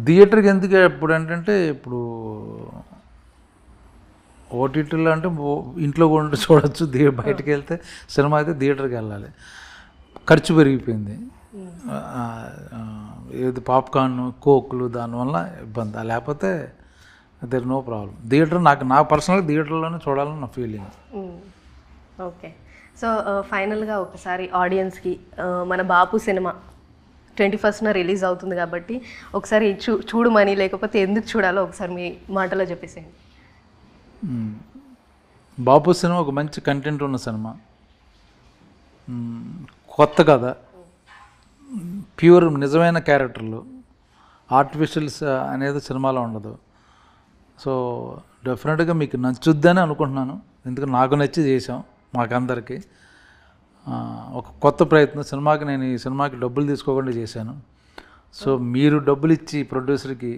థియేటర్కి ఎందుకు ఇప్పుడు ఏంటంటే ఇప్పుడు ఓటీటీలో అంటే ఇంట్లో కూడా చూడొచ్చు, బయటకు వెళ్తే సినిమా అయితే థియేటర్కి వెళ్ళాలి. ఖర్చు పెరిగిపోయింది, ఏది పాప్కార్న్ కోక్లు, దానివల్ల ఇబ్బంది. లేకపోతే దర్ నో ప్రాబ్లం. థియేటర్ నా పర్సనల్గా థియేటర్లోనే చూడాలని నా ఫీలింగ్. ఓకే. సో ఫైనల్గా ఒకసారి ఆడియన్స్కి మన బాపు సినిమా 21st రిలీజ్ అవుతుంది కాబట్టి ఒకసారి చూడమని, లేకపోతే ఎందుకు చూడాలో ఒకసారి మీ మాటలో చెప్పేసేయండి. బాపు సినిమా ఒక మంచి కంటెంట్ ఉన్న సినిమా, కొత్త కథ, ప్యూర్ నిజమైన క్యారెక్టర్లు, ఆర్టిఫిషియల్స్ అనేది సినిమాలో ఉండదు. సో డెఫినెట్గా మీకు నచ్చుద్దని అనుకుంటున్నాను, ఎందుకంటే నాకు నచ్చి చేసాం మాకందరికీ. ఒక కొత్త ప్రయత్నం సినిమాకి. నేను ఈ సినిమాకి డబ్బులు తీసుకోకుండా చేశాను. సో మీరు డబ్బులు ఇచ్చి ప్రొడ్యూసర్కి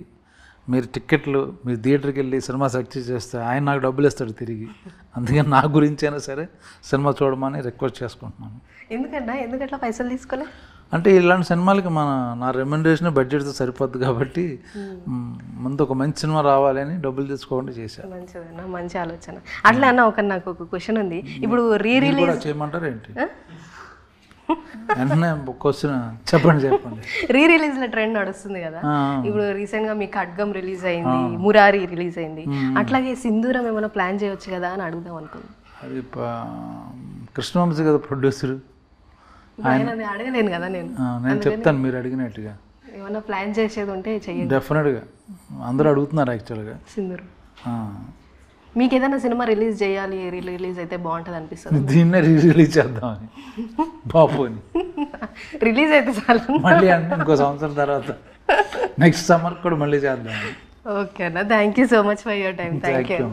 మీరు టిక్కెట్లు, మీరు థియేటర్కి వెళ్ళి సినిమా సక్సెస్ చేస్తే ఆయన నాకు డబ్బులు ఇస్తాడు తిరిగి. అందుకని నా గురించి అయినా సరే సినిమా చూడమని రిక్వెస్ట్ చేసుకుంటున్నాను. ఎందుకట్లా పైసలు తీసుకోలే అంటే ఇలాంటి సినిమాలకి నా రెమ్యునరేషన్ బడ్జెట్తో సరిపోద్ది కాబట్టి ముందు ఒక మంచి సినిమా రావాలని డబ్బులు తీసుకోకుండా చేశాను. మంచిదన్న, మంచి ఆలోచన. అట్లా అన్న నాకు ఒక క్వశ్చన్ ఉంది. ఇప్పుడు రిలీజ్ చేయమంటారు ఏంటి? వెంటనే క్వశ్చన్ చెప్పండి. రిలీజ్ల ట్రెండ్ నడుస్తుంది కదా. ఇప్పుడు రీసెంట్గా మీ ఖడ్గం రిలీజ్ అయింది, మురారి రిలీజ్ అయింది, అట్లాగే సింధూరం ఏమైనా ప్లాన్ చేయొచ్చు కదా అని అడుగుదాం అనుకున్నాను. అది కృష్ణవంశీ కదా ప్రొడ్యూసర్, అడగలేను కదా నేను చెప్తాను మీరు అడిగినట్టుగా. ఏమన్నా ప్లాన్ చేసేది ఉంటే చెయ్యండి. డెఫినెట్గా అందరూ అడుగుతున్నారు యాక్చువల్గా. సింధూరం మీకు ఏదైనా సినిమా రిలీజ్ చేయాలి, రిలీజ్ అయితే బాగుంటుంది అనిపిస్తుంది? దీన్నే రిలీజ్ చేద్దామని బాపుని. రిలీజ్ అయితే చాలు, మళ్ళీ అంటే ఇంకో సంవత్సరం తర్వాత నెక్స్ట్ సమ్మర్ కూడా మళ్ళీ చేద్దాం. ఓకే అన్న, thank you so much for your time. Thank you.